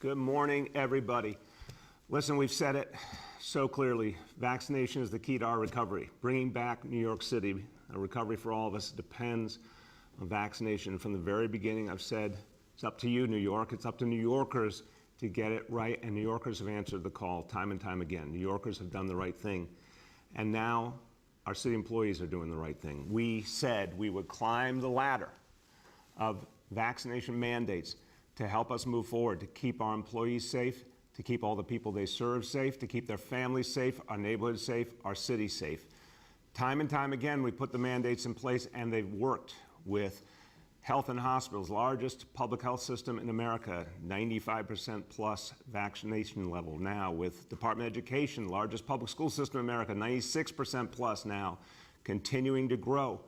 Good morning, everybody. Listen, we've said it so clearly. Vaccination is the key to our recovery. Bringing back New York City, a recovery for all of us, depends on vaccination. From the very beginning, I've said, it's up to you, New York. It's up to New Yorkers to get it right, and New Yorkers have answered the call time and time again. New Yorkers have done the right thing, and now our city employees are doing the right thing. We said we would climb the ladder of vaccination mandates to help us move forward, to keep our employees safe, to keep all the people they serve safe, to keep their families safe, our neighborhoods safe, our city safe. Time and time again, we put the mandates in place, and they've worked with health and hospitals, largest public health system in America, 95% plus vaccination level now. With Department of Education, largest public school system in America, 96% plus now, continuing to grow.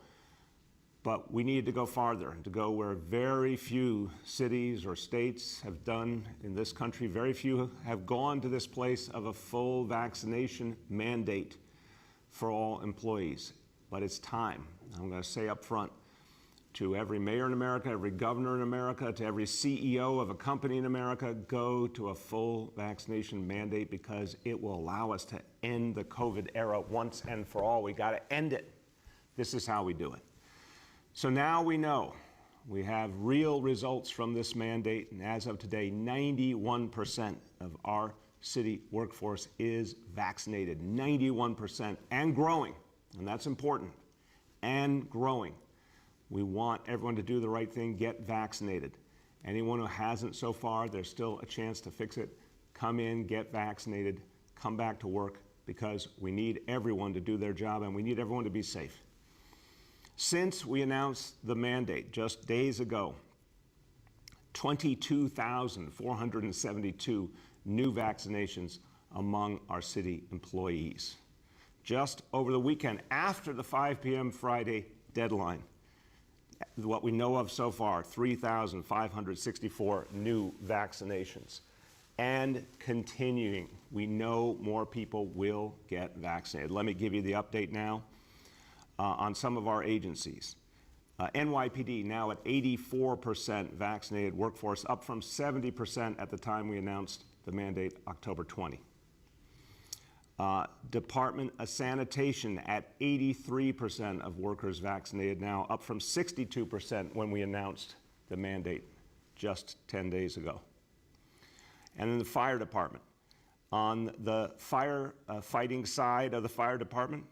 But we need to go farther, to go where very few cities or states have done in this country. Very few have gone to this place of a full vaccination mandate for all employees. But it's time. I'm going to say up front to every mayor in America, every governor in America, to every CEO of a company in America, go to a full vaccination mandate, because it will allow us to end the COVID era once and for all. We got to end it. This is how we do it. So now we know we have real results from this mandate, and as of today, 91% of our city workforce is vaccinated, 91%, and growing, and that's important, and growing. We want everyone to do the right thing, get vaccinated. Anyone who hasn't so far, there's still a chance to fix it. Come in, get vaccinated, come back to work, because we need everyone to do their job, and we need everyone to be safe. Since we announced the mandate just days ago, 22,472 new vaccinations among our city employees. Just over the weekend, after the 5 p.m. Friday deadline, what we know of so far, 3,564 new vaccinations. And continuing, we know more people will get vaccinated. Let me give you the update now. On some of our agencies. NYPD now at 84% vaccinated workforce, up from 70% at the time we announced the mandate October 20. Department of Sanitation at 83% of workers vaccinated now, up from 62% when we announced the mandate just 10 days ago. And then the fire department. On the fire fighting side of the fire department,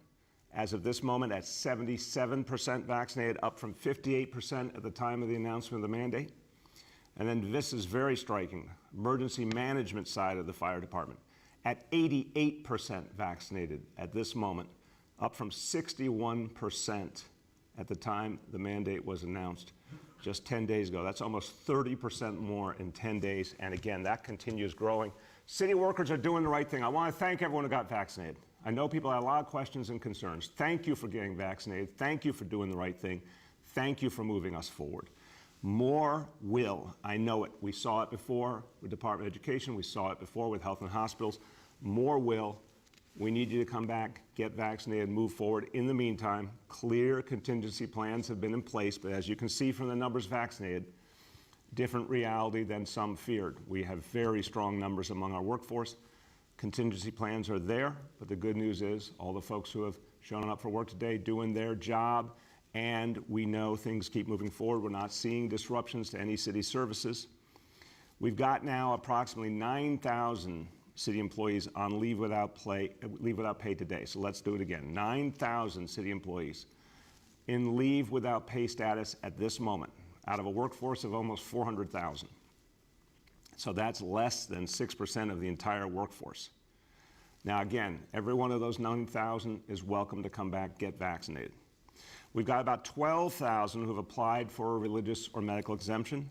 as of this moment, at 77% vaccinated, up from 58% at the time of the announcement of the mandate. And then this is very striking, emergency management side of the fire department, at 88% vaccinated at this moment, up from 61% at the time the mandate was announced just 10 days ago. That's almost 30% more in 10 days. And again, that continues growing. City workers are doing the right thing. I want to thank everyone who got vaccinated. I know people had a lot of questions and concerns. Thank you for getting vaccinated. Thank you for doing the right thing. Thank you for moving us forward. More will. I know it. We saw it before with Department of Education. We saw it before with health and hospitals. More will. We need you to come back, get vaccinated, move forward. In the meantime, clear contingency plans have been in place, but as you can see from the numbers vaccinated, different reality than some feared. We have very strong numbers among our workforce. Contingency plans are there, but the good news is all the folks who have shown up for work today doing their job, and we know things keep moving forward. We're not seeing disruptions to any city services. We've got now approximately 9,000 city employees on leave without pay today. So let's do it again. 9,000 city employees in leave without pay status at this moment, out of a workforce of almost 400,000. So that's less than 6% of the entire workforce. Now again, every one of those 9,000 is welcome to come back, get vaccinated. We've got about 12,000 who have applied for a religious or medical exemption.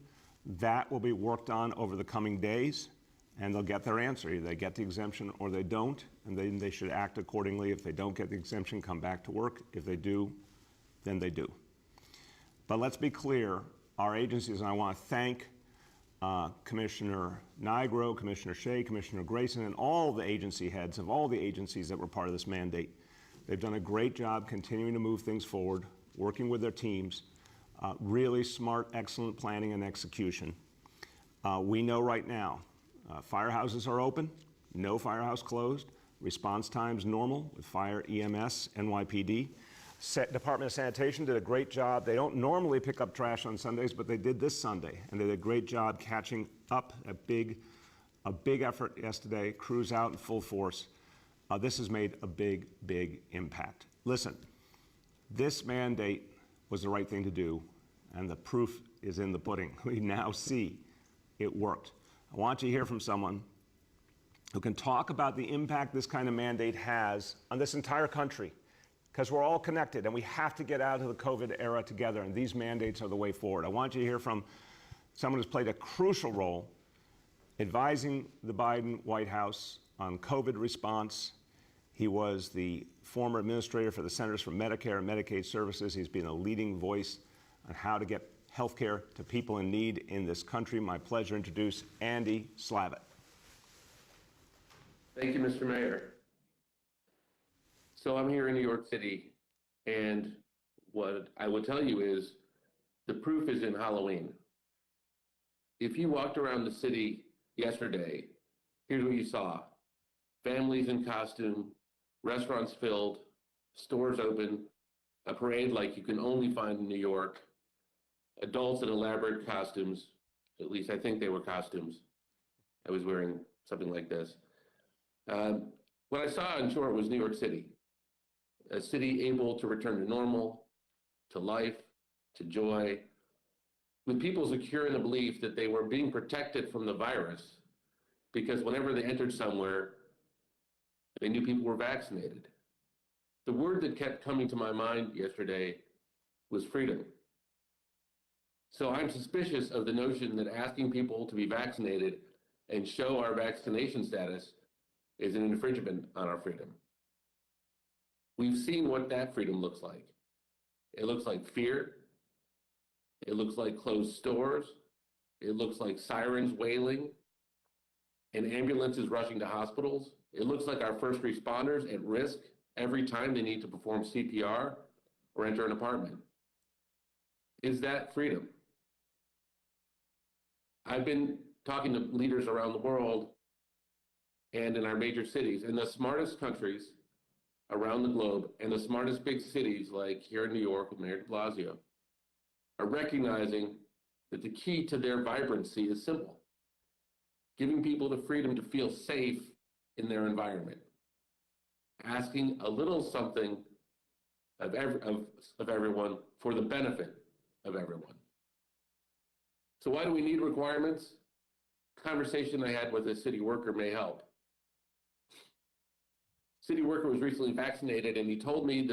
That will be worked on over the coming days, and they'll get their answer. Either they get the exemption or they don't, and then they should act accordingly. If they don't get the exemption, come back to work. If they do, then they do. But let's be clear, our agencies, and I want to thank Commissioner Nigro, Commissioner Shea, Commissioner Grayson, and all the agency heads of all the agencies that were part of this mandate. They've done a great job continuing to move things forward, working with their teams, really smart, excellent planning and execution. We know right now Firehouses are open, no firehouse closed. Response times normal with fire, EMS, NYPD. Department of Sanitation did a great job. They don't normally pick up trash on Sundays, but they did this Sunday, and they did a great job catching up. A big effort yesterday. Crews out in full force. This has made a big impact. Listen, this mandate was the right thing to do, and the proof is in the pudding. We now see it worked. I want you to hear from someone who can talk about the impact this kind of mandate has on this entire country, because we're all connected and we have to get out of the COVID era together, and these mandates are the way forward. I want you to hear from someone who's played a crucial role advising the Biden White House on COVID response. He was the former administrator for the Centers for Medicare and Medicaid Services. He's been a leading voice on how to get health care to people in need in this country. My pleasure to introduce Andy Slavitt. Thank you, Mr. Mayor. So I'm here in New York City, and what I will tell you is the proof is in Halloween. If you walked around the city yesterday, here's what you saw. Families in costume, restaurants filled, stores open, a parade like you can only find in New York, adults in elaborate costumes, at least I think they were costumes. I was wearing something like this. What I saw in short was New York City, a city able to return to normal, to life, to joy, with people secure in the belief that they were being protected from the virus because whenever they entered somewhere, they knew people were vaccinated. The word that kept coming to my mind yesterday was freedom. So I'm suspicious of the notion that asking people to be vaccinated and show our vaccination status is an infringement on our freedom. We've seen what that freedom looks like. It looks like fear. It looks like closed stores. It looks like sirens wailing and ambulances rushing to hospitals. It looks like our first responders at risk every time they need to perform CPR or enter an apartment. Is that freedom? I've been talking to leaders around the world and in our major cities, and the smartest countries around the globe and the smartest big cities like here in New York with Mayor de Blasio are recognizing that the key to their vibrancy is simple: giving people the freedom to feel safe in their environment, asking a little something of everyone for the benefit of everyone. So why do we need requirements? Conversation I had with a city worker may help. City worker was recently vaccinated, and he told me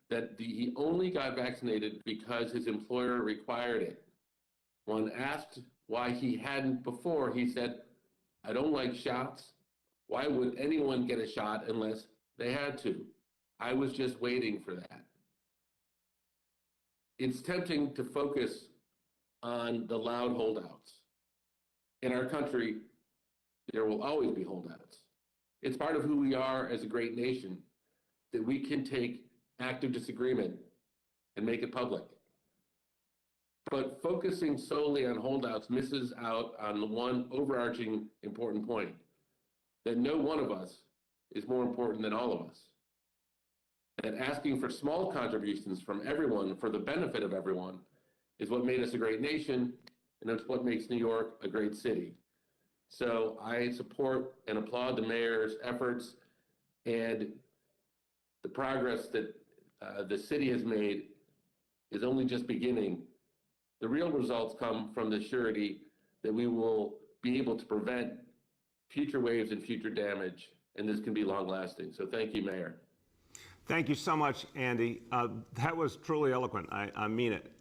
that he only got vaccinated because his employer required it. When asked why he hadn't before, he said, "I don't like shots. Why would anyone get a shot unless they had to? I was just waiting for that." It's tempting to focus on the loud holdouts. In our country, there will always be holdouts. It's part of who we are as a great nation that we can take active disagreement and make it public. But focusing solely on holdouts misses out on the one overarching important point, that no one of us is more important than all of us. That asking for small contributions from everyone for the benefit of everyone is what made us a great nation, and it's what makes New York a great city. So I support and applaud the mayor's efforts, and the progress that the city has made is only just beginning. The real results come from the surety that we will be able to prevent future waves and future damage, and this can be long lasting. So thank you, Mayor. Thank you so much, Andy. That was truly eloquent. I mean it.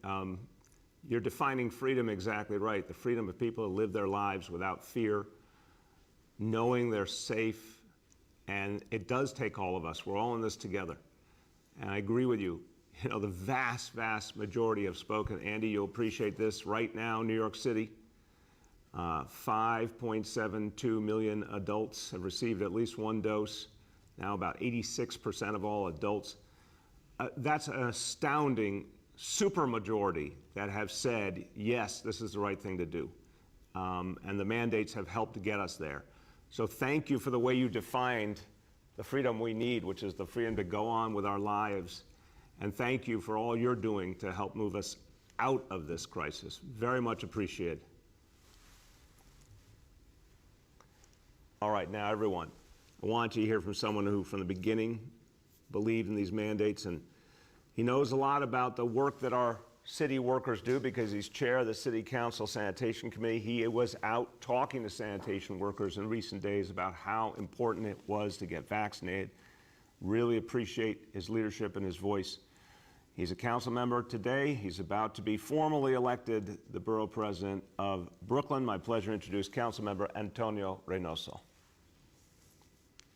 You're defining freedom exactly right. The freedom of people to live their lives without fear, knowing they're safe. And it does take all of us. We're all in this together. And I agree with you. You know, the vast majority have spoken. Andy, you'll appreciate this. Right now, New York City, 5.72 million adults have received at least one dose. Now about 86% of all adults. That's an astounding supermajority that have said, yes, this is the right thing to do. and the mandates have helped to get us there. So thank you for the way you defined the freedom we need, which is the freedom to go on with our lives. And thank you for all you're doing to help move us out of this crisis. Very much appreciated. All right, now everyone, I want you to hear from someone who from the beginning believed in these mandates, and he knows a lot about the work that our city workers do because he's chair of the City Council Sanitation Committee. He was out talking to sanitation workers in recent days about how important it was to get vaccinated. Really appreciate his leadership and his voice. He's a council member today. He's about to be formally elected the borough president of Brooklyn. My pleasure to introduce council member Antonio Reynoso.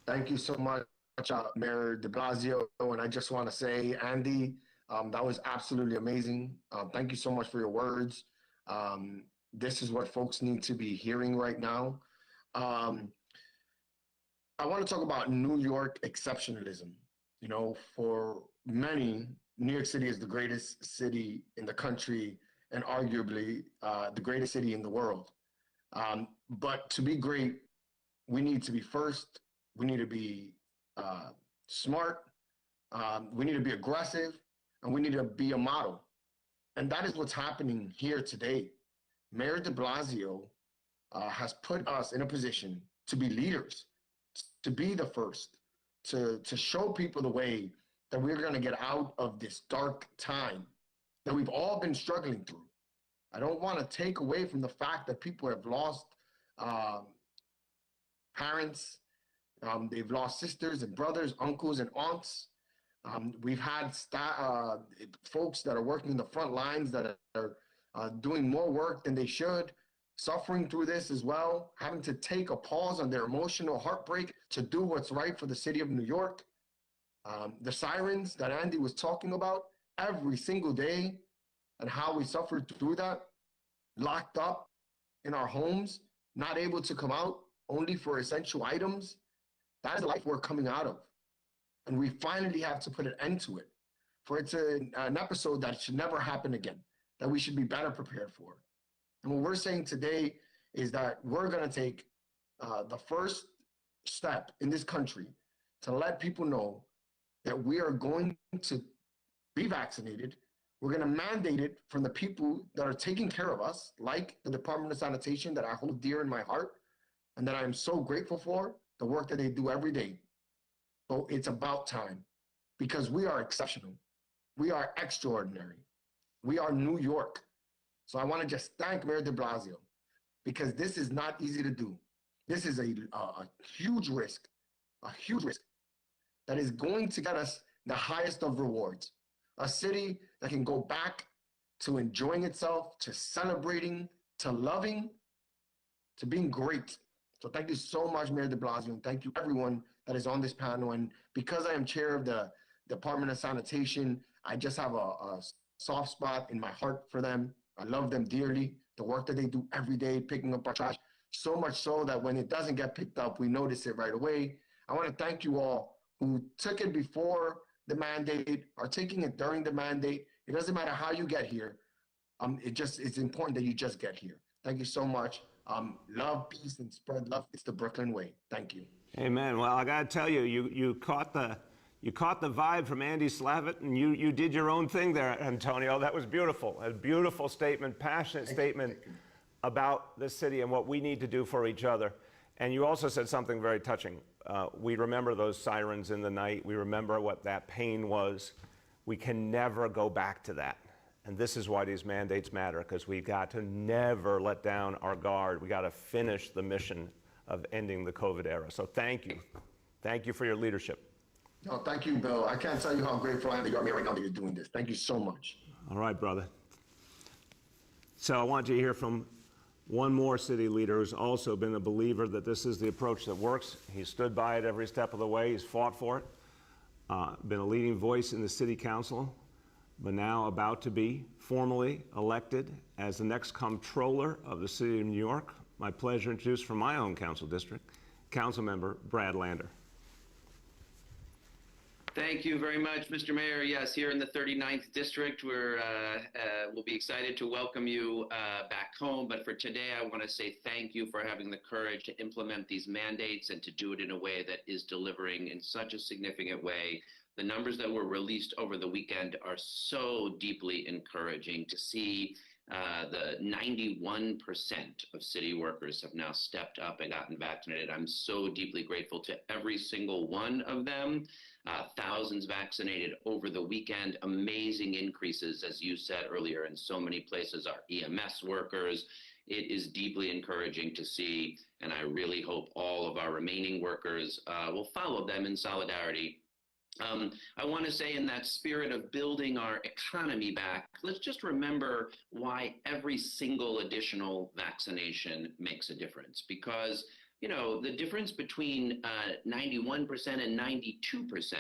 Thank you so much, Mayor de Blasio. And I just want to say, Andy, that was absolutely amazing. Thank you so much for your words. This is what folks need to be hearing right now. I want to talk about New York exceptionalism. You know, for many, New York City is the greatest city in the country and arguably the greatest city in the world. But to be great, we need to be first. We need to be smart. We need to be aggressive. And we need to be a model. And that is what's happening here today. Mayor de Blasio has put us in a position to be leaders, to be the first, to show people the way that we're going to get out of this dark time that we've all been struggling through. I don't want to take away from the fact that people have lost parents, they've lost sisters and brothers, uncles and aunts. We've had folks that are working in the front lines that are doing more work than they should, suffering through this as well, having to take a pause on their emotional heartbreak to do what's right for the city of New York. The sirens that Andy was talking about every single day and how we suffered through that, locked up in our homes, not able to come out only for essential items. That's the life we're coming out of. And we finally have to put an end to it. For it's an episode that should never happen again, that we should be better prepared for. And what we're saying today is that we're going to take the first step in this country to let people know that we are going to be vaccinated. We're going to mandate it from the people that are taking care of us, like the Department of Sanitation that I hold dear in my heart and that I am so grateful for, the work that they do every day. So it's about time because we are exceptional. We are extraordinary. We are New York. So I want to just thank Mayor de Blasio because this is not easy to do. This is a huge risk that is going to get us the highest of rewards. A city that can go back to enjoying itself, to celebrating, to loving, to being great. So thank you so much, Mayor de Blasio, and thank you everyone that is on this panel. And because I am chair of the Department of Sanitation, I just have a soft spot in my heart for them. I love them dearly, the work that they do every day, picking up our trash, so much so that when it doesn't get picked up, we notice it right away. I want to thank you all who took it before the mandate, are taking it during the mandate. It doesn't matter how you get here. It's important that you just get here. Thank you so much. Love, peace, and spread love. It's the Brooklyn way. Thank you. Amen. Well, I got to tell you, you caught the vibe from Andy Slavitt, and you did your own thing there, Antonio. That was beautiful. A beautiful statement, passionate statement about the city and what we need to do for each other. And you also said something very touching. We remember those sirens in the night. We remember what that pain was. We can never go back to that. And this is why these mandates matter, because we've got to never let down our guard. We got to finish the mission of ending the COVID era. So thank you. Thank you for your leadership. No, thank you, Bill. I can't tell you how grateful I am that you're right now that you're doing this. Thank you so much. All right, brother. So I want you to hear from one more city leader who's also been a believer that this is the approach that works. He's stood by it every step of the way. He's fought for it. Been a leading voice in the city council, but now about to be formally elected as the next comptroller of the city of New York. My pleasure to introduce from my own council district, Council Member Brad Lander. Thank you very much, Mr. Mayor. Yes, here in the 39th District, we'll be excited to welcome you back home. But for today, I want to say thank you for having the courage to implement these mandates and to do it in a way that is delivering in such a significant way. The numbers that were released over the weekend are so deeply encouraging to see. The 91% of city workers have now stepped up and gotten vaccinated. I'm so deeply grateful to every single one of them. Thousands vaccinated over the weekend, amazing increases, as you said earlier, in so many places, our EMS workers. It is deeply encouraging to see, and I really hope all of our remaining workers will follow them in solidarity. I want to say, in that spirit of building our economy back, let's just remember why every single additional vaccination makes a difference. Because, you know, the difference between 91% and 92%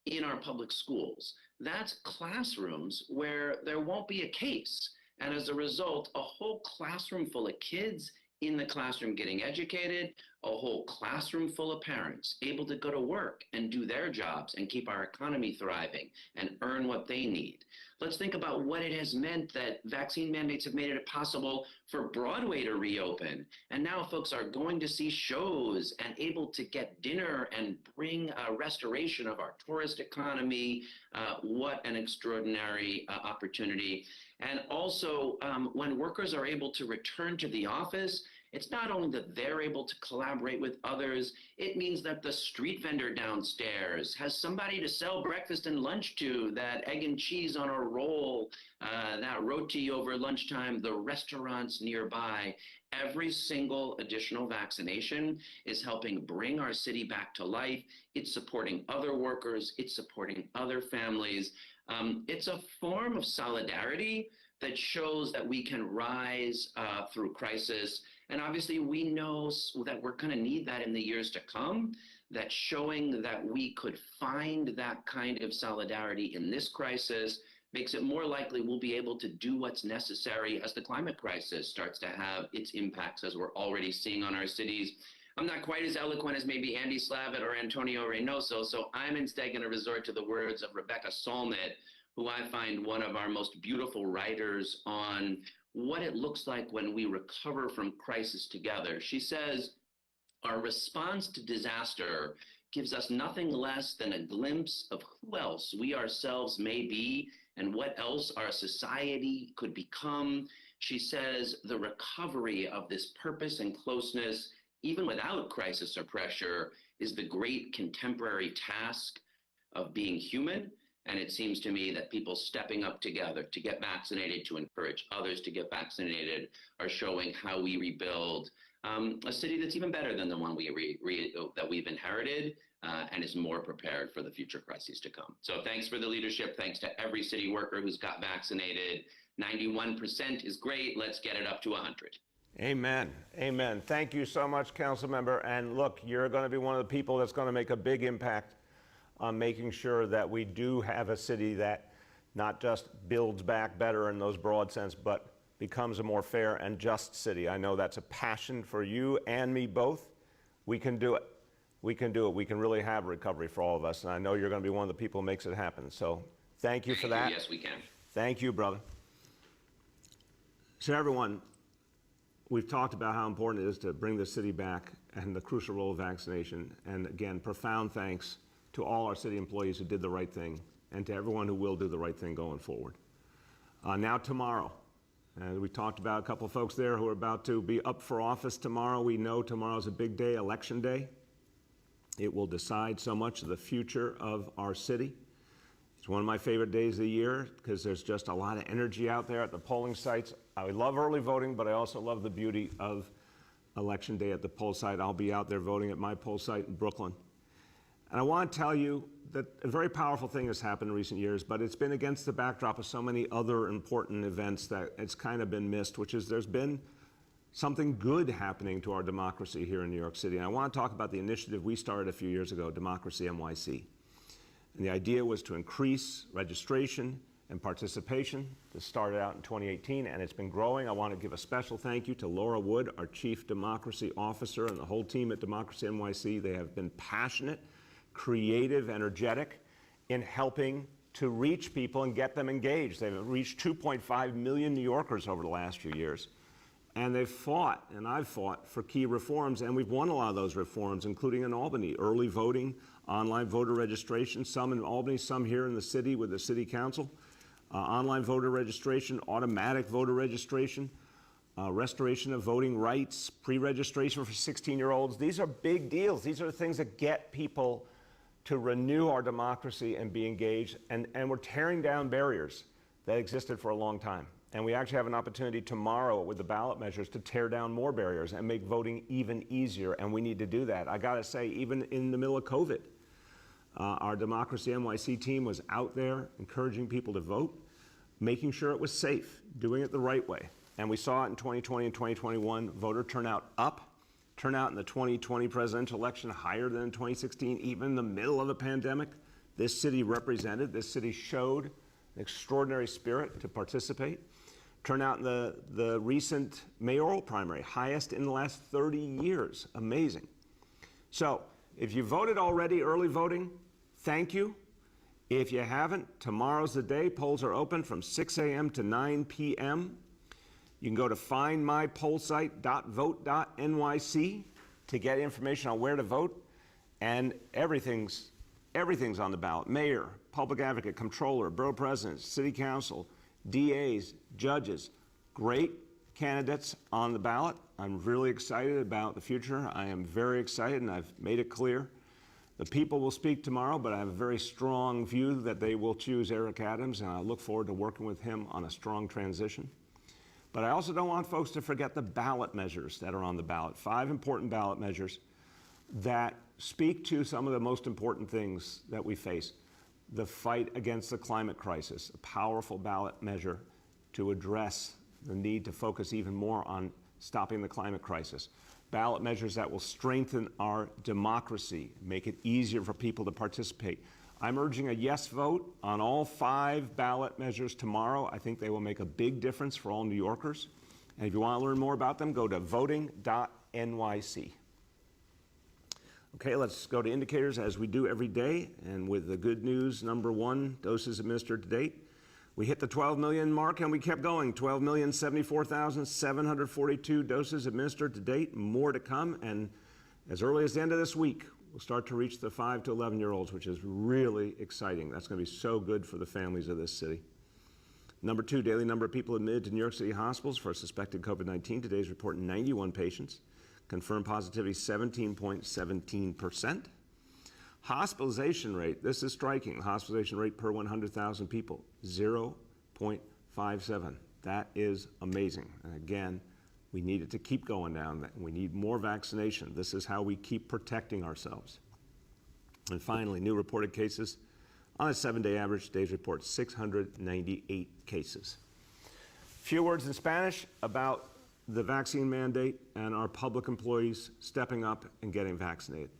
in our public schools, that's classrooms where there won't be a case. And as a result, a whole classroom full of kids in the classroom getting educated, a whole classroom full of parents able to go to work and do their jobs and keep our economy thriving and earn what they need. Let's think about what it has meant that vaccine mandates have made it possible for Broadway to reopen. And now folks are going to see shows and able to get dinner and bring a restoration of our tourist economy. What an extraordinary opportunity. And also, when workers are able to return to the office, it's not only that they're able to collaborate with others, it means that the street vendor downstairs has somebody to sell breakfast and lunch to, that egg and cheese on a roll, that roti over lunchtime, the restaurants nearby. Every single additional vaccination is helping bring our city back to life. It's supporting other workers. It's supporting other families. It's a form of solidarity that shows that we can rise through crisis. And obviously, we know that we're going to need that in the years to come, that showing that we could find that kind of solidarity in this crisis makes it more likely we'll be able to do what's necessary as the climate crisis starts to have its impacts, as we're already seeing on our cities. I'm not quite as eloquent as maybe Andy Slavitt or Antonio Reynoso, so I'm instead going to resort to the words of Rebecca Solnit, who I find one of our most beautiful writers on what it looks like when we recover from crisis together. She says, our response to disaster gives us nothing less than a glimpse of who else we ourselves may be and what else our society could become. She says, the recovery of this purpose and closeness, even without crisis or pressure, is the great contemporary task of being human. And it seems to me that people stepping up together to get vaccinated, to encourage others to get vaccinated, are showing how we rebuild a city that's even better than the one that we've inherited and is more prepared for the future crises to come. So thanks for the leadership. Thanks to every city worker who's got vaccinated. 91% is great. Let's get it up to 100. Amen. Amen. Thank you so much, Council Member. And look, you're going to be one of the people that's going to make a big impact on making sure that we do have a city that not just builds back better in those broad sense, but becomes a more fair and just city. I know that's a passion for you and me both. We can do it. We can do it. We can really have recovery for all of us. And I know you're going to be one of the people who makes it happen. So thank you for that. Yes, we can. Thank you, brother. So everyone, we've talked about how important it is to bring the city back and the crucial role of vaccination. And again, profound thanks to all our city employees who did the right thing, and to everyone who will do the right thing going forward. Now tomorrow, we talked about a couple of folks there who are about to be up for office tomorrow. We know tomorrow's a big day, Election Day. It will decide so much of the future of our city. It's one of my favorite days of the year because there's just a lot of energy out there at the polling sites. I love early voting, but I also love the beauty of Election Day at the poll site. I'll be out there voting at my poll site in Brooklyn. And I want to tell you that a very powerful thing has happened in recent years, but it's been against the backdrop of so many other important events that it's kind of been missed, which is there's been something good happening to our democracy here in New York City. And I want to talk about the initiative we started a few years ago, Democracy NYC. And the idea was to increase registration and participation. This started out in 2018, and it's been growing. I want to give a special thank you to Laura Wood, our Chief Democracy Officer, and the whole team at Democracy NYC. They have been passionate, creative, energetic in helping to reach people and get them engaged. They've reached 2.5 million New Yorkers over the last few years. And they've fought, and I've fought, for key reforms, and we've won a lot of those reforms, including in Albany. Early voting, online voter registration, some in Albany, some here in the city with the city council. Online voter registration, automatic voter registration, restoration of voting rights, pre-registration for 16-year-olds. These are big deals. These are the things that get people to renew our democracy and be engaged. And we're tearing down barriers that existed for a long time. And we actually have an opportunity tomorrow with the ballot measures to tear down more barriers and make voting even easier. And we need to do that. I got to say, even in the middle of COVID, our Democracy NYC team was out there encouraging people to vote, making sure it was safe, doing it the right way. And we saw it in 2020 and 2021, voter turnout up, turnout in the 2020 presidential election higher than in 2016, even in the middle of a pandemic. This city represented, this city showed an extraordinary spirit to participate. Turnout in the recent mayoral primary, highest in the last 30 years, amazing. So if you voted already, early voting, thank you. If you haven't, tomorrow's the day. Polls are open from 6 a.m. to 9 p.m. You can go to findmypollsite.vote.nyc to get information on where to vote, and everything's on the ballot. Mayor, public advocate, comptroller, borough presidents, city council, DAs, judges, great candidates on the ballot. I'm really excited about the future. I am very excited, and I've made it clear. The people will speak tomorrow, but I have a very strong view that they will choose Eric Adams, and I look forward to working with him on a strong transition. But I also don't want folks to forget the ballot measures that are on the ballot. 5 important ballot measures that speak to some of the most important things that we face. The fight against the climate crisis, a powerful ballot measure to address the need to focus even more on stopping the climate crisis. Ballot measures that will strengthen our democracy, make it easier for people to participate. I'm urging a yes vote on all 5 ballot measures tomorrow. I think they will make a big difference for all New Yorkers. And if you want to learn more about them, go to voting.nyc. Okay, let's go to indicators as we do every day. And with the good news, number 1, doses administered to date. We hit the 12 million mark and we kept going. 12,074,742 doses administered to date, more to come. And as early as the end of this week, we'll start to reach the 5 to 11-year-olds, which is really exciting. That's going to be so good for the families of this city. Number 2, daily number of people admitted to New York City hospitals for suspected COVID-19. Today's report, 91 patients. Confirmed positivity, 17.17%. Hospitalization rate, this is striking. Hospitalization rate per 100,000 people, 0.57. That is amazing. And again, we need it to keep going down. We need more vaccination. This is how we keep protecting ourselves. And finally, new reported cases on a 7-day average. Today's report, 698 cases. Few words in Spanish about the vaccine mandate and our public employees stepping up and getting vaccinated.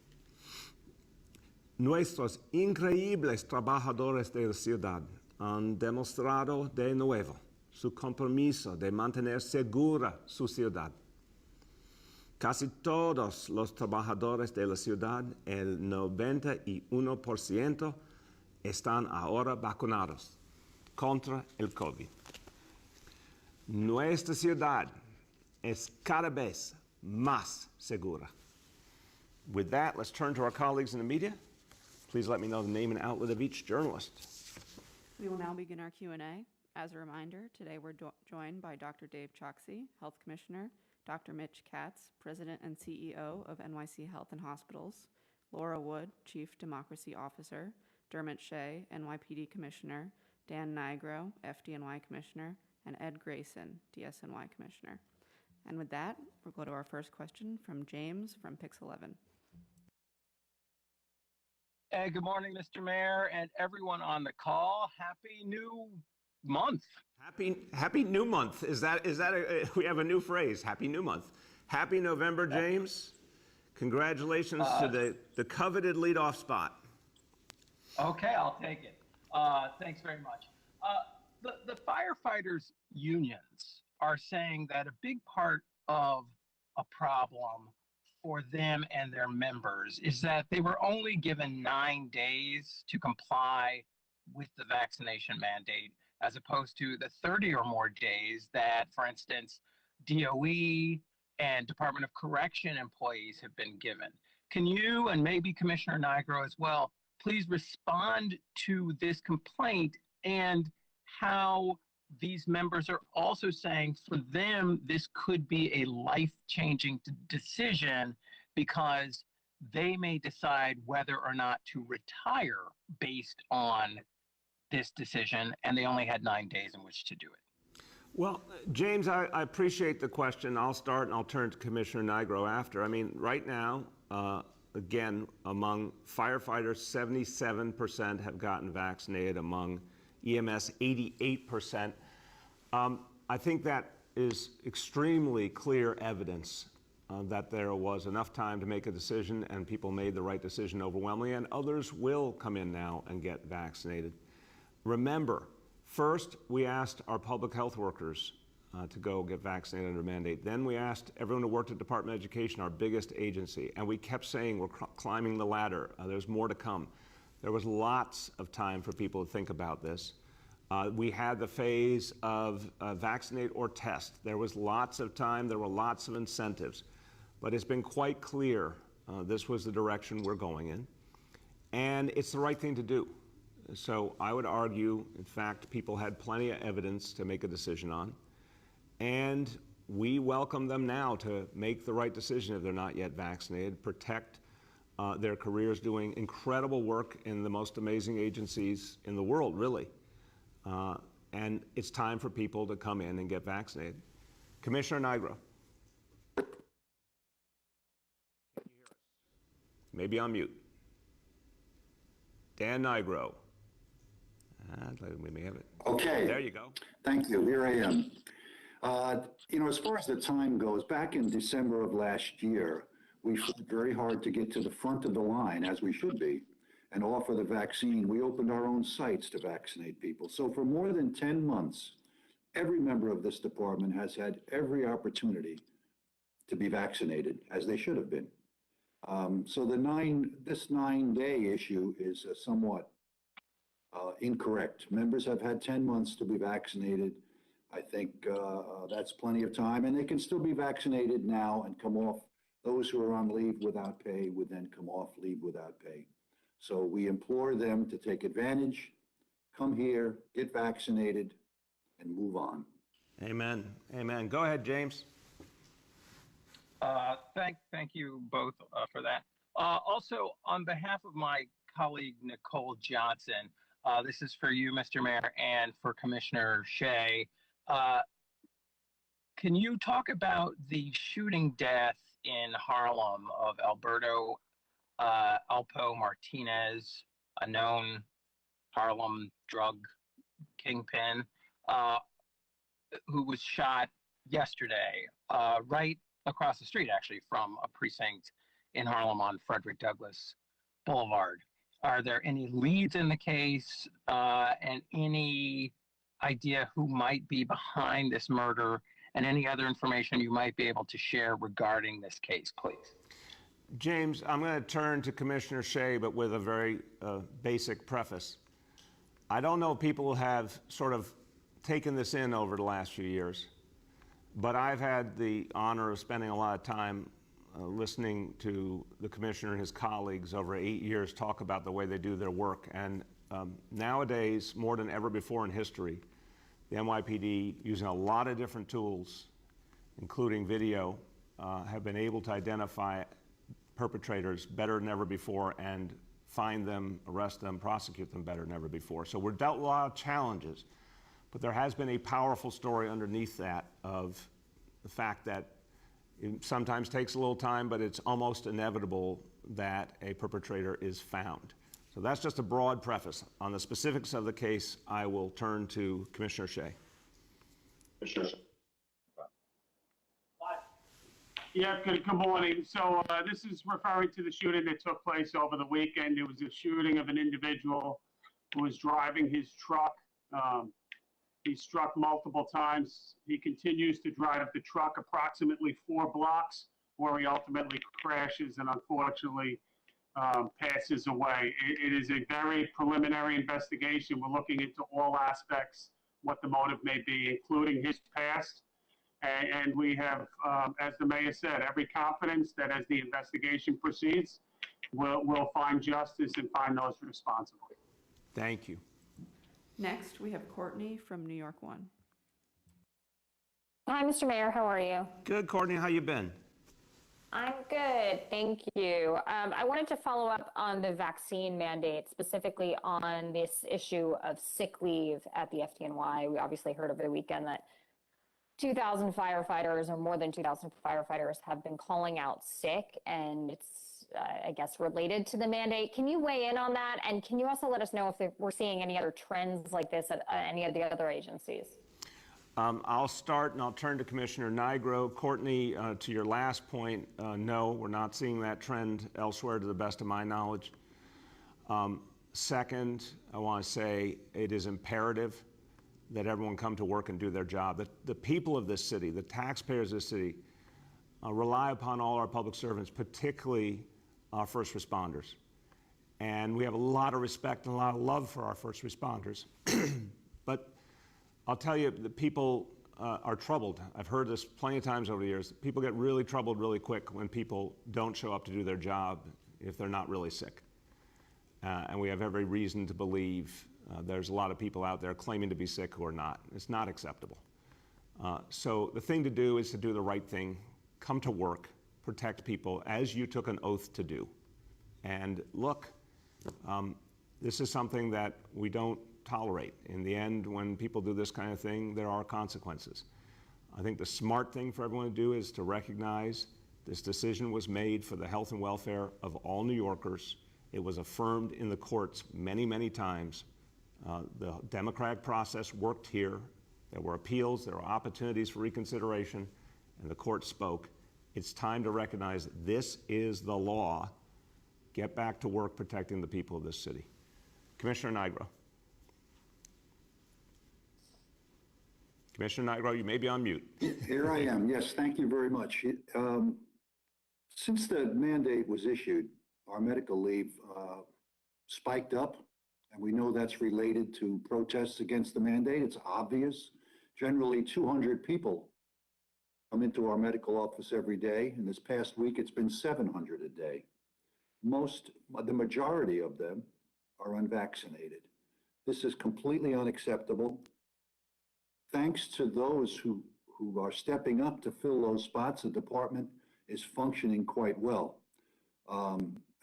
Nuestros increíbles trabajadores de la ciudad han demostrado de nuevo su compromiso de mantener segura su ciudad. Casi todos los trabajadores de la ciudad, el 91%, están ahora vacunados contra el COVID. Nuestra ciudad es cada vez más segura. With that, let's turn to our colleagues in the media. Please let me know the name and outlet of each journalist. We will now begin our Q&A. As a reminder, today we're joined by Dr. Dave Choksi, Health Commissioner, Dr. Mitch Katz, President and CEO of NYC Health and Hospitals, Laura Wood, Chief Democracy Officer, Dermot Shea, NYPD Commissioner, Dan Nigro, FDNY Commissioner, and Ed Grayson, DSNY Commissioner. And with that, we'll go to our first question from James from Pix 11. Hey, good morning, Mr. Mayor, and everyone on the call. Happy new month. Happy new month. Is that we have a new phrase, happy new month. Happy November, James. Congratulations to the coveted leadoff spot. Okay, I'll take it. Thanks very much. The firefighters unions are saying that a big part of a problem for them and their members is that they were only given 9 days to comply with the vaccination mandate, as opposed to the 30 or more days that, for instance, DOE and Department of Correction employees have been given. Can you, and maybe Commissioner Nigro as well, please respond to this complaint and how these members are also saying for them this could be a life-changing decision because they may decide whether or not to retire based on this decision, and they only had 9 days in which to do it. Well, James, I appreciate the question. I'll start and I'll turn to Commissioner Nigro after. I mean, right now, again, among firefighters, 77% have gotten vaccinated. Among EMS, 88%. I think that is extremely clear evidence that there was enough time to make a decision and people made the right decision overwhelmingly, and others will come in now and get vaccinated. Remember, first, we asked our public health workers to go get vaccinated under mandate. Then we asked everyone who worked at Department of Education, our biggest agency, and we kept saying we're climbing the ladder. There's more to come. There was lots of time for people to think about this. We had the phase of vaccinate or test. There was lots of time. There were lots of incentives. But it's been quite clear this was the direction we're going in. And it's the right thing to do. So I would argue, in fact, people had plenty of evidence to make a decision on. And we welcome them now to make the right decision if they're not yet vaccinated, protect their careers, doing incredible work in the most amazing agencies in the world, really. And it's time for people to come in and get vaccinated. Commissioner Nigro. Maybe on mute. Dan Nigro. We may have it. Okay. There you go. Thank you. Here I am. As far as the time goes, back in December of last year, we fought very hard to get to the front of the line, as we should be, and offer the vaccine. We opened our own sites to vaccinate people. So for more than 10 months, every member of this department has had every opportunity to be vaccinated, as they should have been. So this 9-day issue is somewhat incorrect. Members have had 10 months to be vaccinated. I think that's plenty of time, and they can still be vaccinated now and come off. Those who are on leave without pay would then come off leave without pay. So we implore them to take advantage, come here, get vaccinated, and move on. Amen. Amen. Go ahead, James. Thank you both for that. Also, on behalf of my colleague Nicole Johnson, this is for you, Mr. Mayor, and for Commissioner Shea. Can you talk about the shooting death in Harlem of Alberto Alpo Martinez, a known Harlem drug kingpin, who was shot yesterday, right across the street, actually, from a precinct in Harlem on Frederick Douglass Boulevard. Are there any leads in the case and any idea who might be behind this murder, and any other information you might be able to share regarding this case, please? James, I'm going to turn to Commissioner Shea, but with a very basic preface. I don't know if people have sort of taken this in over the last few years, but I've had the honor of spending a lot of time listening to the commissioner and his colleagues over 8 years talk about the way they do their work. And nowadays, more than ever before in history, the NYPD, using a lot of different tools, including video, have been able to identify perpetrators better than ever before and find them, arrest them, prosecute them better than ever before. So we're dealt with a lot of challenges, but there has been a powerful story underneath that of the fact that it sometimes takes a little time, but it's almost inevitable that a perpetrator is found. So that's just a broad preface. On the specifics of the case, I will turn to Commissioner Shea. Sure. Yeah, good morning. So this is referring to the shooting that took place over the weekend. It was a shooting of an individual who was driving his truck. He struck multiple times. He continues to drive the truck approximately 4 blocks where he ultimately crashes and unfortunately passes away. It is a very preliminary investigation. We're looking into all aspects, what the motive may be, including his past And we have, as the mayor said, every confidence that as the investigation proceeds, we'll find justice and find those responsible. Thank you. Next, we have Courtney from New York One. Hi, Mr. Mayor. How are you? Good, Courtney. How you been? I'm good. Thank you. I wanted to follow up on the vaccine mandate, specifically on this issue of sick leave at the FDNY. We obviously heard over the weekend that 2,000 firefighters or more than 2,000 firefighters have been calling out sick, and it's, I guess, related to the mandate. Can you weigh in on that? And can you also let us know if we're seeing any other trends like this at any of the other agencies? I'll start and I'll turn to Commissioner Nigro. Courtney, to your last point, no, we're not seeing that trend elsewhere to the best of my knowledge. Second, I want to say it is imperative that everyone come to work and do their job. The people of this city, the taxpayers of this city, rely upon all our public servants, particularly our first responders. And we have a lot of respect and a lot of love for our first responders. But I'll tell you, the people are troubled. I've heard this plenty of times over the years. People get really troubled really quick when people don't show up to do their job if they're not really sick. And we have every reason to believe there's a lot of people out there claiming to be sick who are not. It's not acceptable. So the thing to do is to do the right thing, come to work, protect people as you took an oath to do. And look, this is something that we don't tolerate. In the end, when people do this kind of thing, there are consequences. I think the smart thing for everyone to do is to recognize this decision was made for the health and welfare of all New Yorkers. It was affirmed in the courts many, many times. The democratic process worked here. There were appeals, there were opportunities for reconsideration, and the court spoke. It's time to recognize this is the law. Get back to work protecting the people of this city. Commissioner Nigro. Commissioner Nigro, you may be on mute. Here I am. Yes, thank you very much. Since the mandate was issued, our medical leave spiked up, and we know that's related to protests against the mandate. It's obvious. Generally, 200 people come into our medical office every day. And this past week, it's been 700 a day. The majority of them are unvaccinated. This is completely unacceptable. Thanks to those who are stepping up to fill those spots, the department is functioning quite well.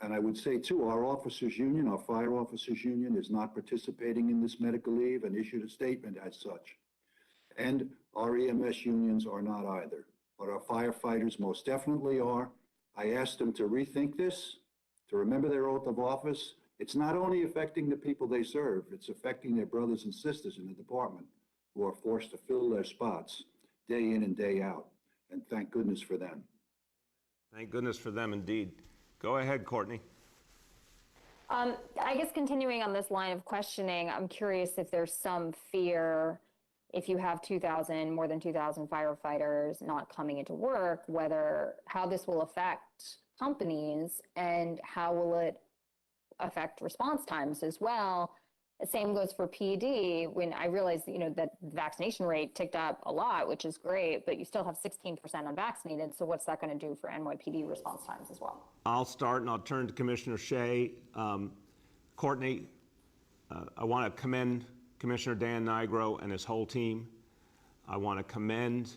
And I would say too, our officers union, our fire officers union is not participating in this medical leave and issued a statement as such. And our EMS unions are not either, but our firefighters most definitely are. I asked them to rethink this, to remember their oath of office. It's not only affecting the people they serve, it's affecting their brothers and sisters in the department who are forced to fill their spots day in and day out. And thank goodness for them. Thank goodness for them indeed. Go ahead, Courtney. I guess continuing on this line of questioning, I'm curious if there's some fear if you have more than 2,000 firefighters not coming into work, how this will affect companies and how will it affect response times as well. The same goes for PD. When I realized, that the vaccination rate ticked up a lot, which is great, but you still have 16% unvaccinated. So what's that going to do for NYPD response times as well? I'll start and I'll turn to Commissioner Shea. Courtney, I want to commend Commissioner Dan Nigro and his whole team. I want to commend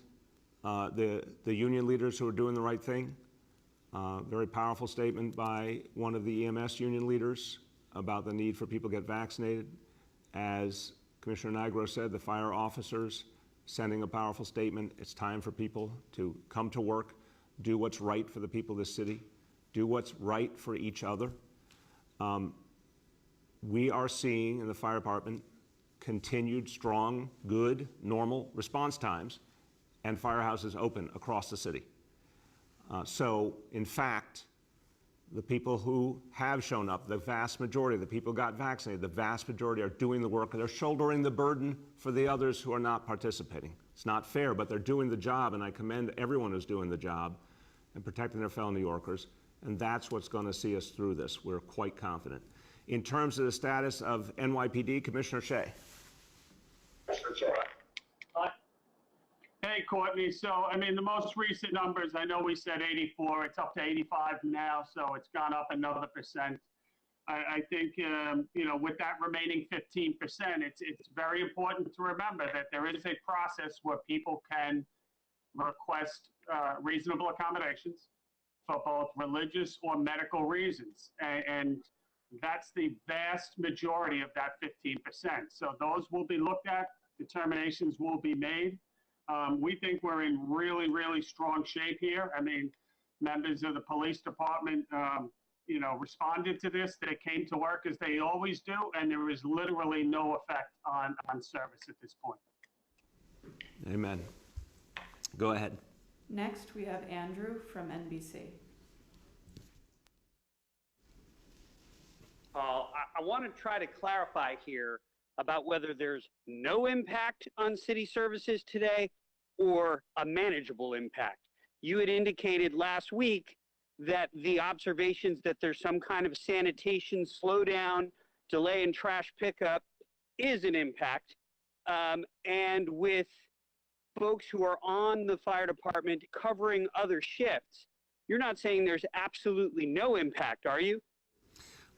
the union leaders who are doing the right thing. Very powerful statement by one of the EMS union leaders about the need for people to get vaccinated. As Commissioner Nigro said, the fire officers sending a powerful statement. It's time for people to come to work, do what's right for the people of this city, do what's right for each other. We are seeing in the fire department continued strong, good, normal response times and firehouses open across the city. So, in fact, the people who have shown up, the vast majority of the people who got vaccinated, the vast majority are doing the work and they're shouldering the burden for the others who are not participating. It's not fair, but they're doing the job, and I commend everyone who's doing the job and protecting their fellow New Yorkers, and that's what's going to see us through this. We're quite confident. In terms of the status of NYPD, Commissioner Shea. Hey, Courtney. So, I mean, the most recent numbers, I know we said 84, it's up to 85 now, so it's gone up another percent. I think, you know, with that remaining 15%, it's very important to remember that there is a process where people can request reasonable accommodations for both religious or medical reasons. And that's the vast majority of that 15%. So those will be looked at, determinations will be made. We think we're in really, really strong shape here. I mean, members of the police department, you know, responded to this. They came to work as they always do, and there is literally no effect on service at this point. Amen. Go ahead. Next, we have Andrew from NBC. I want to try to clarify here about whether there's no impact on city services today or a manageable impact. You had indicated last week that the observations that there's some kind of sanitation slowdown, delay in trash pickup is an impact. And with folks who are on the fire department covering other shifts, you're not saying there's absolutely no impact, are you?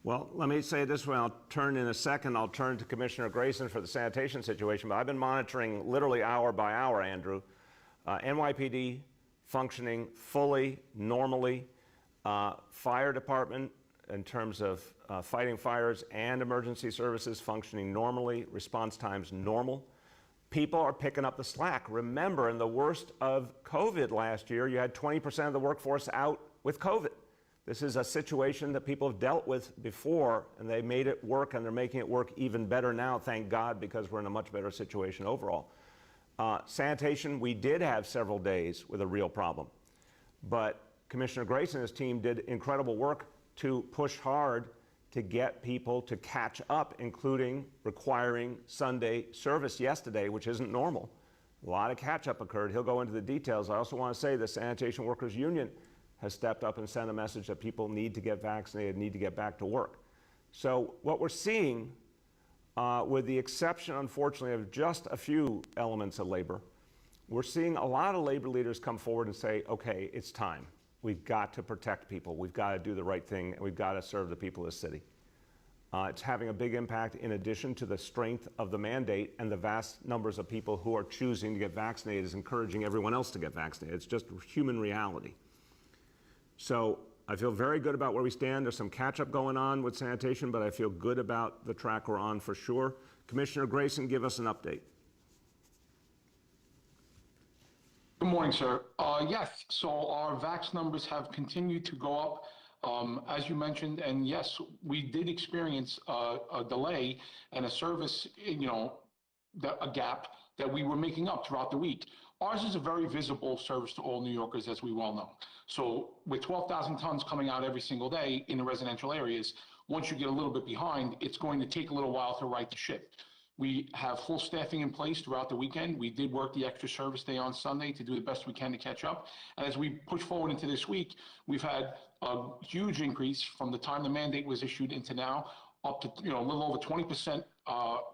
Well, let me say it this way. I'll turn in a second. I'll turn to Commissioner Grayson for the sanitation situation, but I've been monitoring literally hour by hour, Andrew. NYPD functioning fully, normally. Fire department, in terms of fighting fires and emergency services, functioning normally. Response times normal. People are picking up the slack. Remember, in the worst of COVID last year, you had 20% of the workforce out with COVID. This is a situation that people have dealt with before, and they made it work, and they're making it work even better now, thank God, because we're in a much better situation overall. Sanitation, we did have several days with a real problem, but Commissioner Grayson and his team did incredible work to push hard to get people to catch up, including requiring Sunday service yesterday, which isn't normal. A lot of catch-up occurred. He'll go into the details. I also want to say the Sanitation Workers Union has stepped up and sent a message that people need to get vaccinated, need to get back to work. So what we're seeing, with the exception, unfortunately, of just a few elements of labor, we're seeing a lot of labor leaders come forward and say, okay, it's time. We've got to protect people. We've got to do the right thing, and we've got to serve the people of the city. It's having a big impact in addition to the strength of the mandate and the vast numbers of people who are choosing to get vaccinated is encouraging everyone else to get vaccinated. It's just human reality. So I feel very good about where we stand. There's some catch-up going on with sanitation, but I feel good about the track we're on for sure. Commissioner Grayson, give us an update. Good morning, sir. Yes, so our vax numbers have continued to go up, as you mentioned, and yes, we did experience a delay and a service, a gap that we were making up throughout the week. Ours is a very visible service to all New Yorkers, as we well know. So with 12,000 tons coming out every single day in the residential areas, once you get a little bit behind, it's going to take a little while to right the ship. We have full staffing in place throughout the weekend. We did work the extra service day on Sunday to do the best we can to catch up. And as we push forward into this week, we've had a huge increase from the time the mandate was issued into now, up to a little over 20%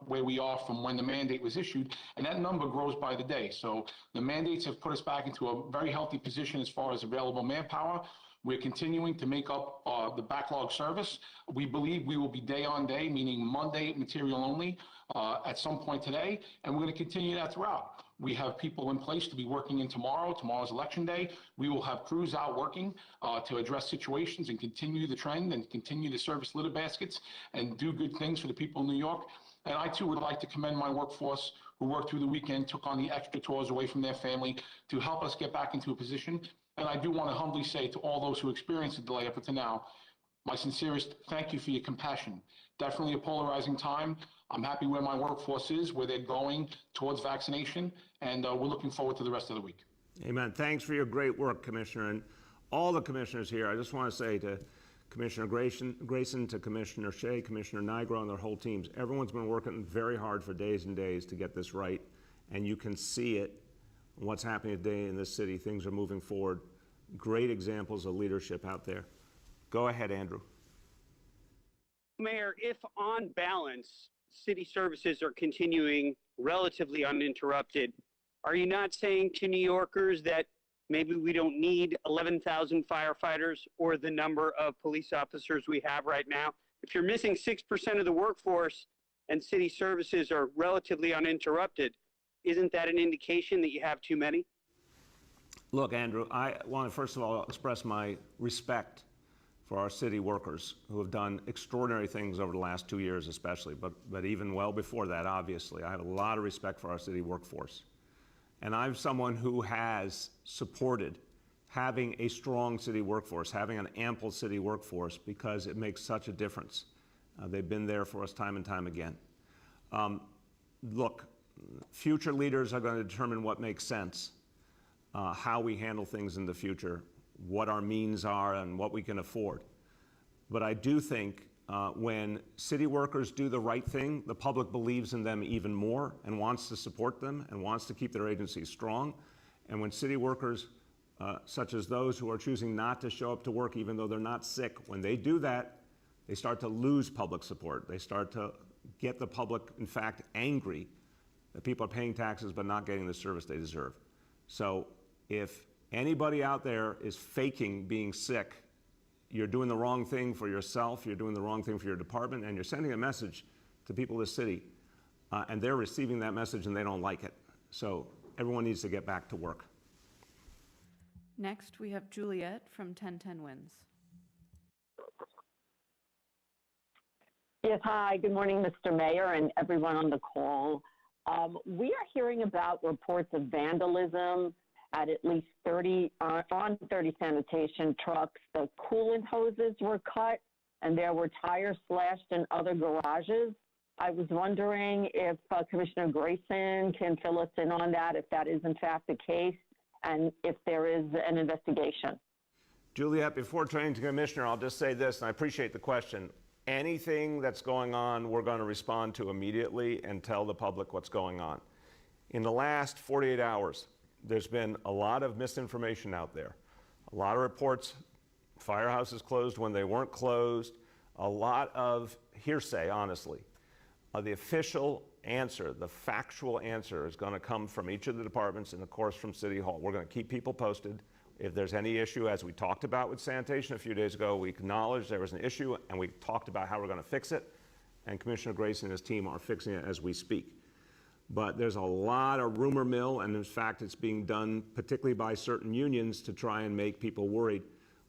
where we are from when the mandate was issued, and that number grows by the day. So the mandates have put us back into a very healthy position as far as available manpower. We're continuing to make up the backlog service. We believe we will be day on day, meaning Monday material only, at some point today, and we're going to continue that throughout. We have people in place to be working in tomorrow. Tomorrow's election day. We will have crews out working to address situations and continue the trend and continue to service litter baskets and do good things for the people in New York. And I too would like to commend my workforce who worked through the weekend, took on the extra tours away from their family to help us get back into a position. And I do want to humbly say to all those who experienced the delay up until now, my sincerest thank you for your compassion. Definitely a polarizing time. I'm happy where my workforce is, where they're going towards vaccination, and we're looking forward to the rest of the week. Amen. Thanks for your great work, Commissioner. And all the commissioners here, I just want to say to Commissioner Grayson, to Commissioner Shea, Commissioner Nigro, and their whole teams, everyone's been working very hard for days and days to get this right, and you can see it, what's happening today in this city. Things are moving forward. Great examples of leadership out there. Go ahead, Andrew. Mayor, if on balance, city services are continuing relatively uninterrupted, Are you not saying to New Yorkers that maybe we don't need 11,000 firefighters or the number of police officers we have right now? If you're missing 6% of the workforce and city services are relatively uninterrupted, isn't that an indication that you have too many? Look, Andrew, I want to first of all express my respect for our city workers who have done extraordinary things over the last 2 years especially, but even well before that, obviously. I have a lot of respect for our city workforce. And I'm someone who has supported having a strong city workforce, having an ample city workforce, because it makes such a difference. They've been there for us time and time again. Look, future leaders are going to determine what makes sense, how we handle things in the future, what our means are, and what we can afford. But I do think when city workers do the right thing, the public believes in them even more and wants to support them and wants to keep their agencies strong. And when city workers, such as those who are choosing not to show up to work even though they're not sick, when they do that, they start to lose public support. They start to get the public, in fact, angry that people are paying taxes but not getting the service they deserve. So if anybody out there is faking being sick, you're doing the wrong thing for yourself, you're doing the wrong thing for your department, and you're sending a message to people of the city, and they're receiving that message and they don't like it. So everyone needs to get back to work. Next, we have Juliet from 1010 Wins. Yes, hi, good morning, Mr. Mayor and everyone on the call. We are hearing about reports of vandalism at least 30 sanitation trucks. The coolant hoses were cut and there were tires slashed in other garages. I was wondering if Commissioner Grayson can fill us in on that, if that is in fact the case, and if there is an investigation. Juliet, before turning to Commissioner, I'll just say this, and I appreciate the question. Anything that's going on, we're going to respond to immediately and tell the public what's going on. In the last 48 hours, there's been a lot of misinformation out there. A lot of reports, firehouses closed when they weren't closed, a lot of hearsay, honestly. The official answer, the factual answer, is going to come from each of the departments and, of course, from City Hall. We're going to keep people posted. If there's any issue, as we talked about with sanitation a few days ago, we acknowledged there was an issue and we talked about how we're going to fix it. And Commissioner Grayson and his team are fixing it as we speak. But there's a lot of rumor mill, and in fact, it's being done particularly by certain unions to try and make people worried.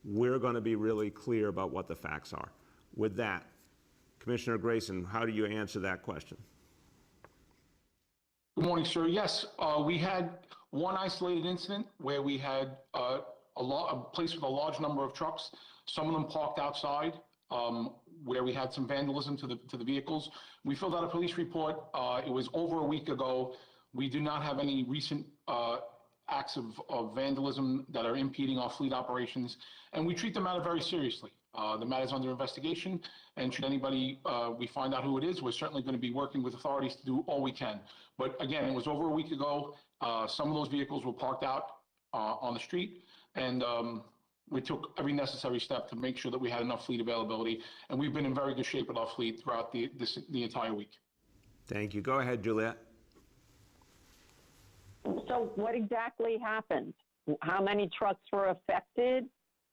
We're going to be really clear about what the facts are. With that, Commissioner Grayson, how do you answer that question? Good morning, sir. Yes, we had one isolated incident where we had a place with a large number of trucks, some of them parked outside, where we had some vandalism to the vehicles. We filled out a police report. It was over a week ago. We do not have any recent acts of vandalism that are impeding our fleet operations, and we treat the matter very seriously. The matter is under investigation, and should anybody, we find out who it is, we're certainly going to be working with authorities to do all we can. But again, it was over a week ago. Some of those vehicles were parked out on the street, and we took every necessary step to make sure that we had enough fleet availability, and we've been in very good shape with our fleet throughout the entire week. Thank you. Go ahead, Juliet. So what exactly happened? How many trucks were affected?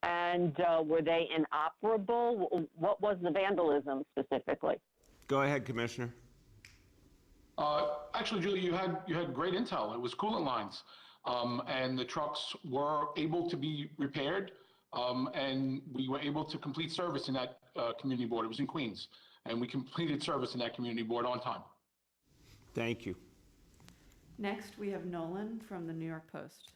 And were they inoperable? What was the vandalism specifically? Go ahead, Commissioner. Actually, Julie, you had great intel. It was coolant lines, and the trucks were able to be repaired, and we were able to complete service in that community board. It was in Queens, and we completed service in that community board on time. Thank you. Next, we have Nolan from the New York Post.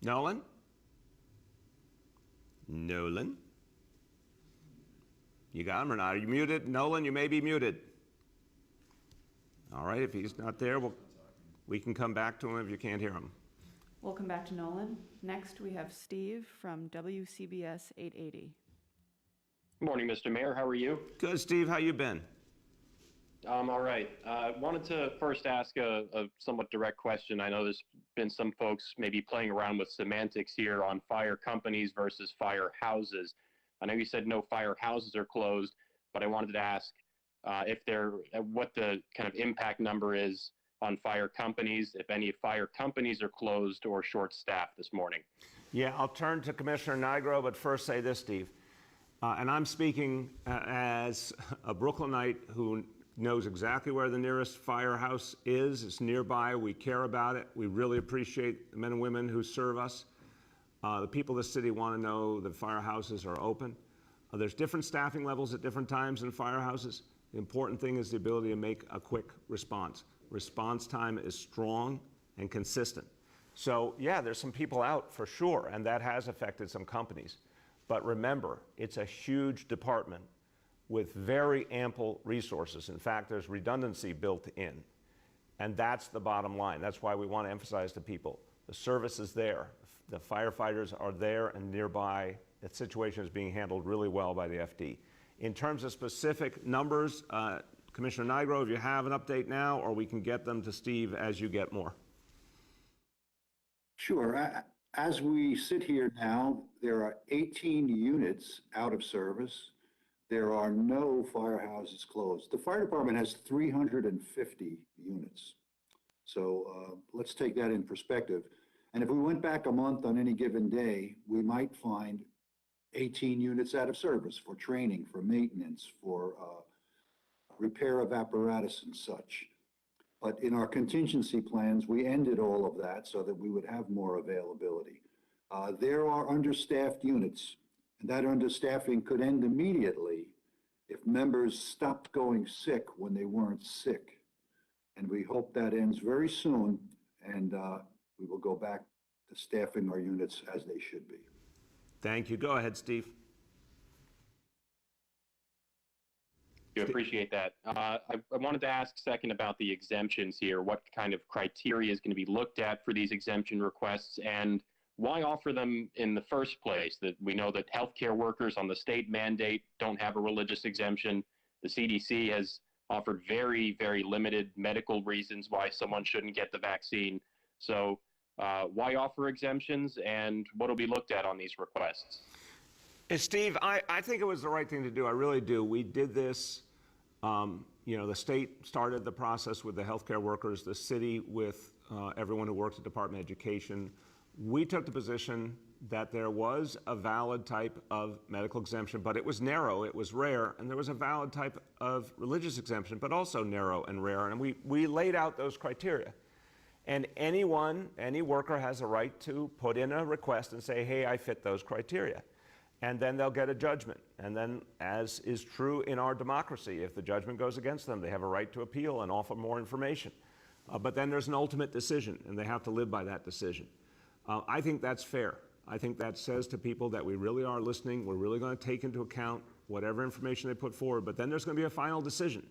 Nolan? Nolan? You got him or not? Are you muted? Nolan, you may be muted. All right, if he's not there, we can come back to him if you can't hear him. We'll come back to Nolan. Next, we have Steve from WCBS 880. Good morning, Mr. Mayor. How are you? Good, Steve. How you been? I'm all right. Wanted to first ask a somewhat direct question. I know there's been some folks maybe playing around with semantics here on fire companies versus fire houses. I know you said no fire houses are closed, but I wanted to ask, what the kind of impact number is on fire companies, if any fire companies are closed or short-staffed this morning. Yeah, I'll turn to Commissioner Nigro, but first say this, Steve. And I'm speaking as a Brooklynite who knows exactly where the nearest firehouse is. It's nearby. We care about it. We really appreciate the men and women who serve us. The people of the city want to know that firehouses are open. There's different staffing levels at different times in firehouses. The important thing is the ability to make a quick response. Response time is strong and consistent. So yeah, there's some people out for sure, and that has affected some companies. But remember, it's a huge department with very ample resources. In fact, there's redundancy built in. And that's the bottom line. That's why we want to emphasize to people, the service is there. The firefighters are there and nearby. That situation is being handled really well by the FD. In terms of specific numbers, Commissioner Nigro, if you have an update now, or we can get them to Steve as you get more. Sure. As we sit here now, there are 18 units out of service. There are no firehouses closed. The fire department has 350 units. So let's take that in perspective. And if we went back a month on any given day, we might find 18 units out of service for training, for maintenance, for repair of apparatus and such. But in our contingency plans, we ended all of that so that we would have more availability. There are understaffed units, and that understaffing could end immediately if members stopped going sick when they weren't sick. And we hope that ends very soon, and we will go back to staffing our units as they should be. Thank you. Go ahead, Steve. You appreciate that. I wanted to ask second about the exemptions here. What kind of criteria is going to be looked at for these exemption requests, and why offer them in the first place? That we know that healthcare workers on the state mandate don't have a religious exemption. The CDC has offered very, very limited medical reasons why someone shouldn't get the vaccine. So why offer exemptions, and what will be looked at on these requests? Steve, I think it was the right thing to do. I really do. We did this, the state started the process with the healthcare workers, the city with everyone who works at Department of Education. We took the position that there was a valid type of medical exemption, but it was narrow, it was rare, and there was a valid type of religious exemption, but also narrow and rare. And we laid out those criteria. And any worker has a right to put in a request and say, hey, I fit those criteria. And then they'll get a judgment. And then, as is true in our democracy, if the judgment goes against them, they have a right to appeal and offer more information. But then there's an ultimate decision, and they have to live by that decision. I think that's fair. I think that says to people that we really are listening. We're really going to take into account whatever information they put forward. But then there's going to be a final decision.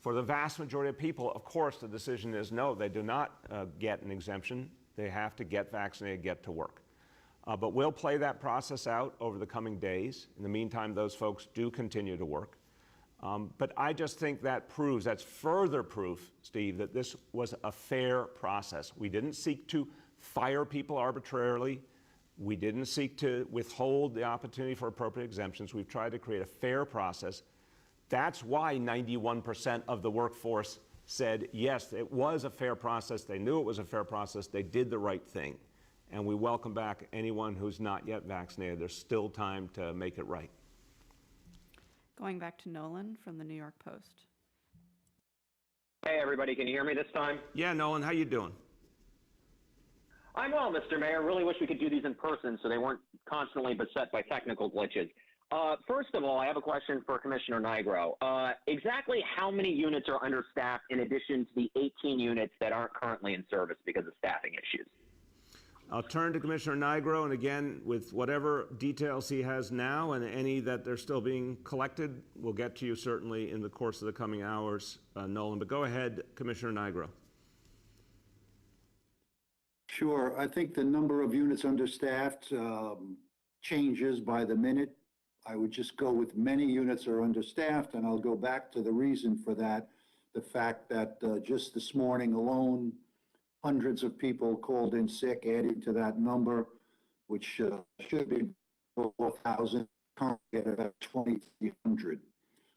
For the vast majority of people, of course, the decision is no, they do not get an exemption. They have to get vaccinated, get to work. But we'll play that process out over the coming days. In the meantime, those folks do continue to work. But I just think that's further proof, Steve, that this was a fair process. We didn't seek to fire people arbitrarily. We didn't seek to withhold the opportunity for appropriate exemptions. We've tried to create a fair process. That's why 91% of the workforce said, yes, it was a fair process. They knew it was a fair process. They did the right thing. And we welcome back anyone who's not yet vaccinated. There's still time to make it right. Going back to Nolan from the New York Post. Hey, everybody. Can you hear me this time? Yeah, Nolan, how you doing? I'm well, Mr. Mayor. Really wish we could do these in person so they weren't constantly beset by technical glitches. First of all, I have a question for Commissioner Nigro. Exactly how many units are understaffed in addition to the 18 units that aren't currently in service because of staffing issues? I'll turn to Commissioner Nigro, and again, with whatever details he has now and any that they're still being collected, we'll get to you certainly in the course of the coming hours, Nolan. But go ahead, Commissioner Nigro. Sure. I think the number of units understaffed changes by the minute. I would just go with many units are understaffed, and I'll go back to the reason for that, the fact that just this morning alone, hundreds of people called in sick, adding to that number, which should be 4,000, currently at about 2,300.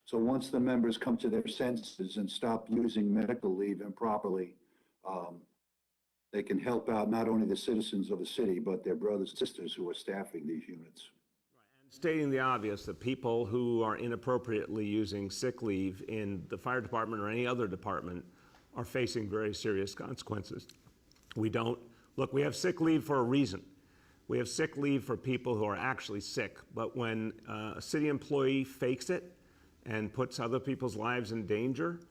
So once the members come to their senses and stop using medical leave improperly, they can help out not only the citizens of the city, but their brothers and sisters who are staffing these units. Stating the obvious, that people who are inappropriately using sick leave in the fire department or any other department are facing very serious consequences. We have sick leave for a reason. We have sick leave for people who are actually sick, but when a city employee fakes it and puts other people's lives in danger,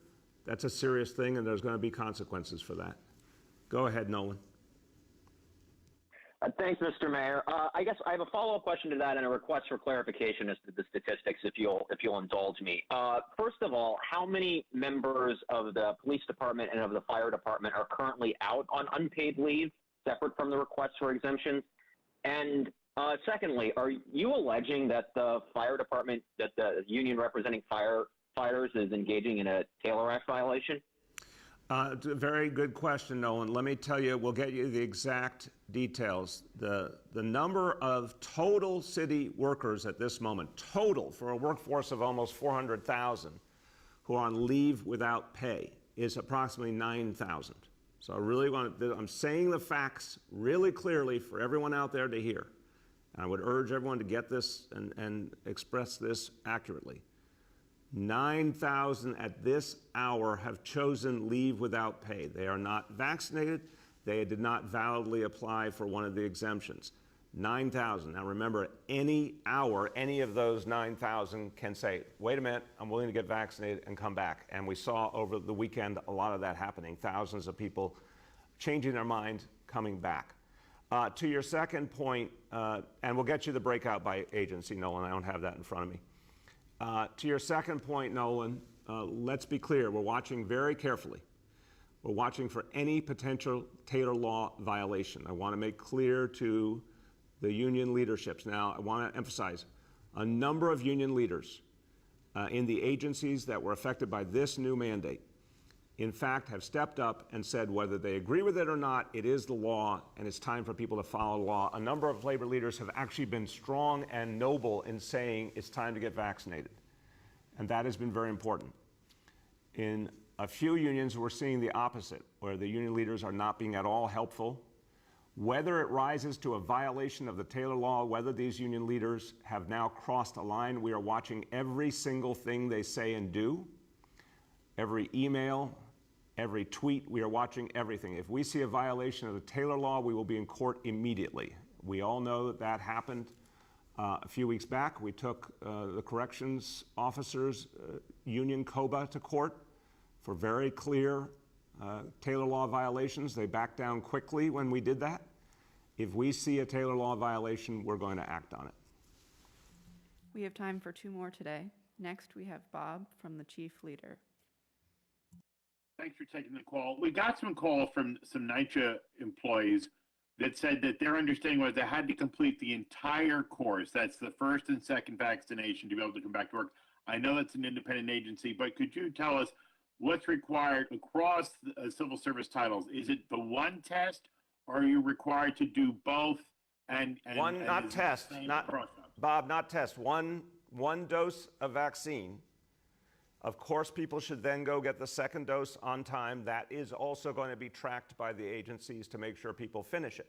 that's a serious thing, and there's going to be consequences for that. Go ahead, Nolan. Thanks, Mr. Mayor. I guess I have a follow-up question to that and a request for clarification as to the statistics, if you'll indulge me. First of all, how many members of the police department and of the fire department are currently out on unpaid leave, separate from the request for exemptions? And secondly, are you alleging that the fire department, that the union representing firefighters is engaging in a Taylor Act violation? It's a very good question, Nolan. Let me tell you, we'll get you the exact details. The number of total city workers at this moment, total for a workforce of almost 400,000 who are on leave without pay, is approximately 9,000. So I'm saying the facts really clearly for everyone out there to hear. And I would urge everyone to get this and express this accurately. 9,000 at this hour have chosen leave without pay. They are not vaccinated. They did not validly apply for one of the exemptions. 9,000. Now remember, any hour, any of those 9,000 can say, wait a minute, I'm willing to get vaccinated and come back. And we saw over the weekend a lot of that happening. Thousands of people changing their mind, coming back. To your second point, and we'll get you the breakout by agency, Nolan. I don't have that in front of me. To your second point, Nolan, let's be clear. We're watching very carefully. We're watching for any potential Taylor law violation. I want to make clear to the union leaderships. Now, I want to emphasize a number of union leaders in the agencies that were affected by this new mandate, in fact, have stepped up and said whether they agree with it or not, it is the law and it's time for people to follow the law. A number of labor leaders have actually been strong and noble in saying it's time to get vaccinated. And that has been very important. In a few unions, we're seeing the opposite, where the union leaders are not being at all helpful. Whether it rises to a violation of the Taylor law, whether these union leaders have now crossed a line, we are watching every single thing they say and do, every email, every tweet. We are watching everything. If we see a violation of the Taylor law, we will be in court immediately. We all know that that happened a few weeks back. We took the corrections officers, union COBA, to court for very clear Taylor law violations. They backed down quickly when we did that. If we see a Taylor law violation, we're going to act on it. We have time for 2 more today. Next, we have Bob from the Chief Leader. Thanks for taking the call. We got some call from some NYCHA employees that said that their understanding was they had to complete the entire course. That's the first and second vaccination to be able to come back to work. I know that's an independent agency, but could you tell us what's required across the civil service titles? Is it the one test, or are you required to do both? One, not test, Bob, not test. One dose of vaccine. Of course, people should then go get the second dose on time. That is also going to be tracked by the agencies to make sure people finish it.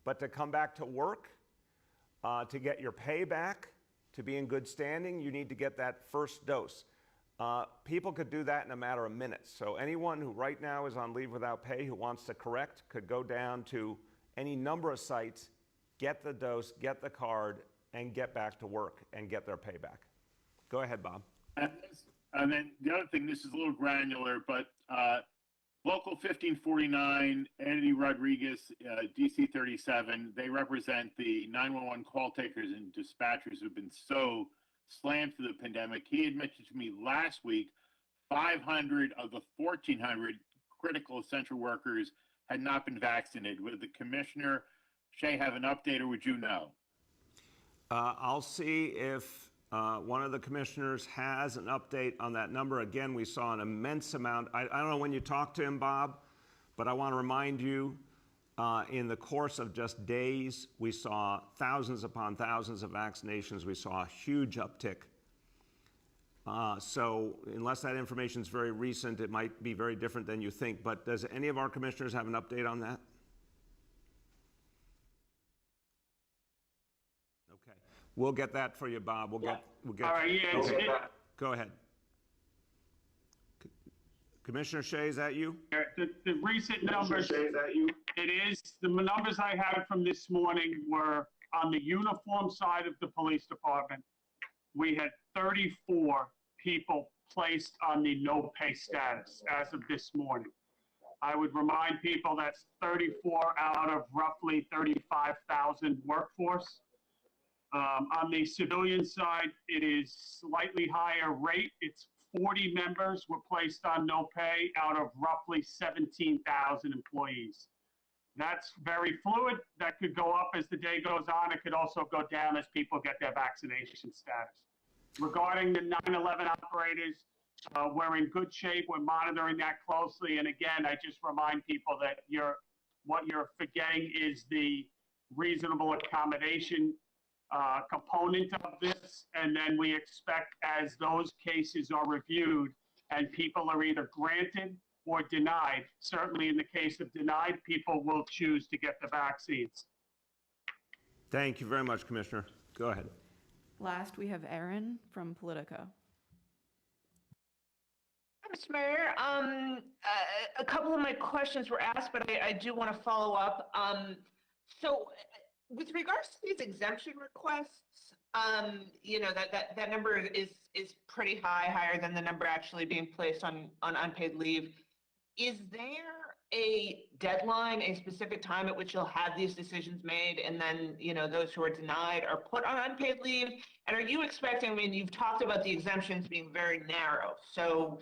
But to come back to work, to get your pay back, to be in good standing, you need to get that first dose. People could do that in a matter of minutes. So anyone who right now is on leave without pay who wants to correct could go down to any number of sites, get the dose, get the card, and get back to work and get their pay back. Go ahead, Bob. And then the other thing, this is a little granular, but Local 1549, Eddie Rodriguez, DC 37, they represent the 911 call takers and dispatchers who've been so slammed through the pandemic. He had mentioned to me last week 500 of the 1,400 critical essential workers had not been vaccinated. Would the Commissioner Shea have an update, or would you know? I'll see if one of the commissioners has an update on that number. Again, we saw an immense amount. I don't know when you talked to him, Bob, but I want to remind you, in the course of just days, we saw thousands upon thousands of vaccinations. We saw a huge uptick. So unless that information is very recent, it might be very different than you think. But does any of our commissioners have an update on that? Okay, we'll get that for you, Bob. We'll get. All right, yeah, Okay. Go ahead. Commissioner Shea, is that you? the recent numbers, it is, the numbers I had from this morning were on the uniform side of the police department. We had 34 people placed on the no pay status as of this morning. I would remind people that's 34 out of roughly 35,000 workforce. On the civilian side, it is slightly higher rate. It's 40 members were placed on no pay out of roughly 17,000 employees. That's very fluid. That could go up as the day goes on. It could also go down as people get their vaccination status. Regarding the 9/11 operators, we're in good shape. We're monitoring that closely. And again, I just remind people that what you're forgetting is the reasonable accommodation component of this. And then we expect, as those cases are reviewed and people are either granted or denied, certainly in the case of denied, people will choose to get the vaccines. Thank you very much, Commissioner. Go ahead. Last, we have Aaron from Politico. Mr. Mayor, a couple of my questions were asked, but I do want to follow up. So with regards to these exemption requests, you know, that number is pretty high, higher than the number actually being placed on unpaid leave. Is there a deadline, a specific time at which you'll have these decisions made, and then, you know, those who are denied are put on unpaid leave? And are you expecting, I mean, you've talked about the exemptions being very narrow, so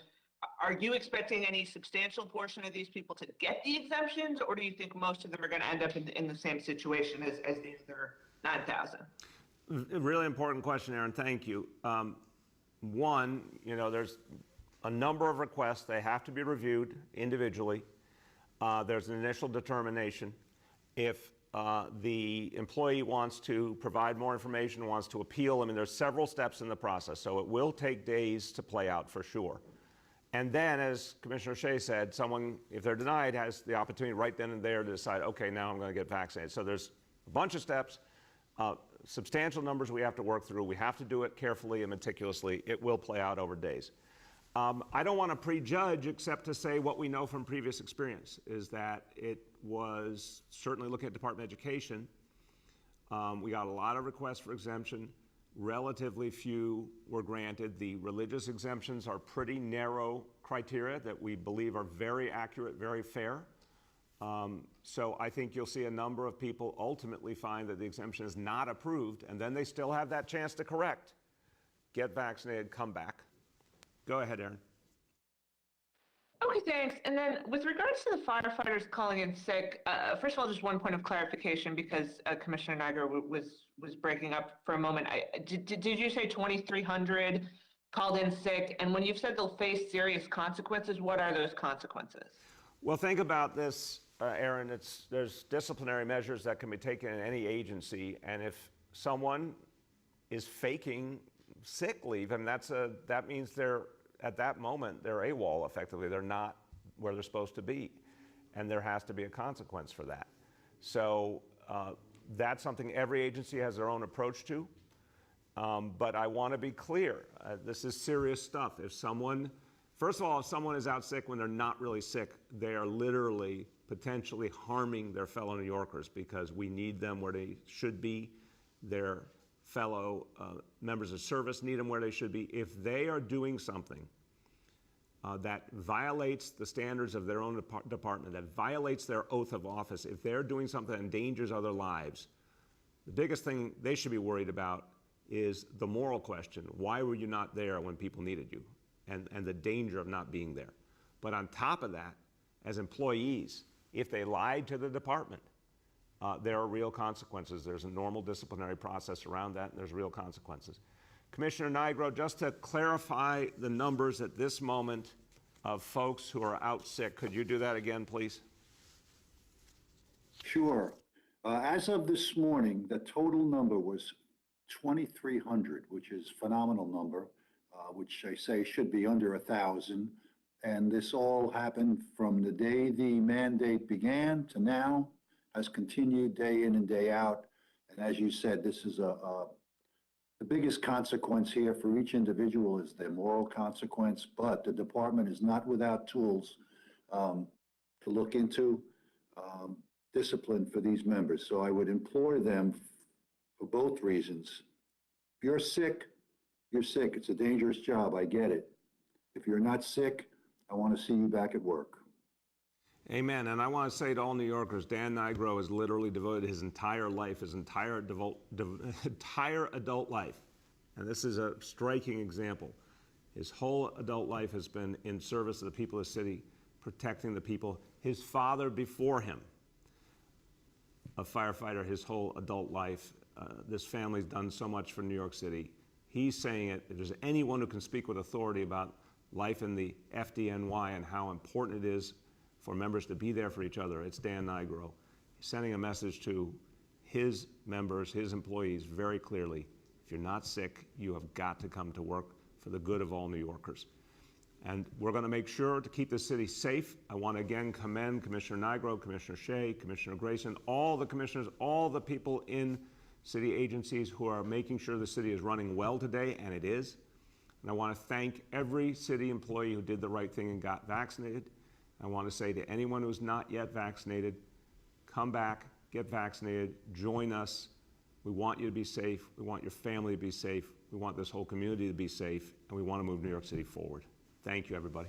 are you expecting any substantial portion of these people to get the exemptions, or do you think most of them are going to end up in the same situation as the other 9,000? A really important question, Aaron. Thank you. One, you know, there's a number of requests. They have to be reviewed individually. There's an initial determination. If the employee wants to provide more information, wants to appeal, I mean, there's several steps in the process, so it will take days to play out for sure. And then, as Commissioner Shea said, someone, if they're denied, has the opportunity right then and there to decide, okay, now I'm going to get vaccinated. So there's a bunch of steps, substantial numbers we have to work through. We have to do it carefully and meticulously. It will play out over days. I don't want to prejudge except to say what we know from previous experience is that it was, certainly looking at Department of Education, we got a lot of requests for exemption. Relatively few were granted. The religious exemptions are pretty narrow criteria that we believe are very accurate, very fair. So I think you'll see a number of people ultimately find that the exemption is not approved, and then they still have that chance to correct, get vaccinated, come back. Go ahead, Aaron. Okay, thanks. And then with regards to the firefighters calling in sick, first of all, just one point of clarification because Commissioner Nigro was breaking up for a moment. Did you say 2,300 called in sick? And when you've said they'll face serious consequences, what are those consequences? Well, think about this, Aaron. There's disciplinary measures that can be taken in any agency, and if someone is faking sick leave, and that means they're, at that moment, they're AWOL effectively. They're not where they're supposed to be, and there has to be a consequence for that. So that's something every agency has their own approach to, but I want to be clear. This is serious stuff. If someone, first of all, if someone is out sick when they're not really sick, they are literally potentially harming their fellow New Yorkers because we need them where they should be. Their fellow members of service need them where they should be. If they are doing something that violates the standards of their own department, that violates their oath of office, if they're doing something that endangers other lives, the biggest thing they should be worried about is the moral question. Why were you not there when people needed you? And the danger of not being there. But on top of that, as employees, if they lied to the department, there are real consequences. There's a normal disciplinary process around that, and there's real consequences. Commissioner Nigro, just to clarify the numbers at this moment of folks who are out sick, could you do that again, please? Sure. As of this morning, the total number was 2,300, which is a phenomenal number. which I say should be under 1,000. And this all happened from the day the mandate began to now, has continued day in and day out. And as you said, this is the biggest consequence here for each individual is their moral consequence, but the department is not without tools to look into discipline for these members. So I would implore them for both reasons. If you're sick, you're sick. It's a dangerous job. I get it. If you're not sick, I want to see you back at work. Amen. And I want to say to all New Yorkers, Dan Nigro has literally devoted his entire life, his entire adult life, and this is a striking example. His whole adult life has been in service of the people of the city, protecting the people. His father before him, a firefighter his whole adult life. This family's done so much for New York City. He's saying it. If there's anyone who can speak with authority about life in the FDNY and how important it is for members to be there for each other, it's Dan Nigro. He's sending a message to his members, his employees, very clearly. If you're not sick, you have got to come to work for the good of all New Yorkers. And we're going to make sure to keep the city safe. I want to again commend Commissioner Nigro, Commissioner Shea, Commissioner Grayson, all the commissioners, all the people in city agencies who are making sure the city is running well today, and it is. And I want to thank every city employee who did the right thing and got vaccinated. I want to say to anyone who's not yet vaccinated, come back, get vaccinated, join us. We want you to be safe. We want your family to be safe. We want this whole community to be safe, and we want to move New York City forward. Thank you, everybody.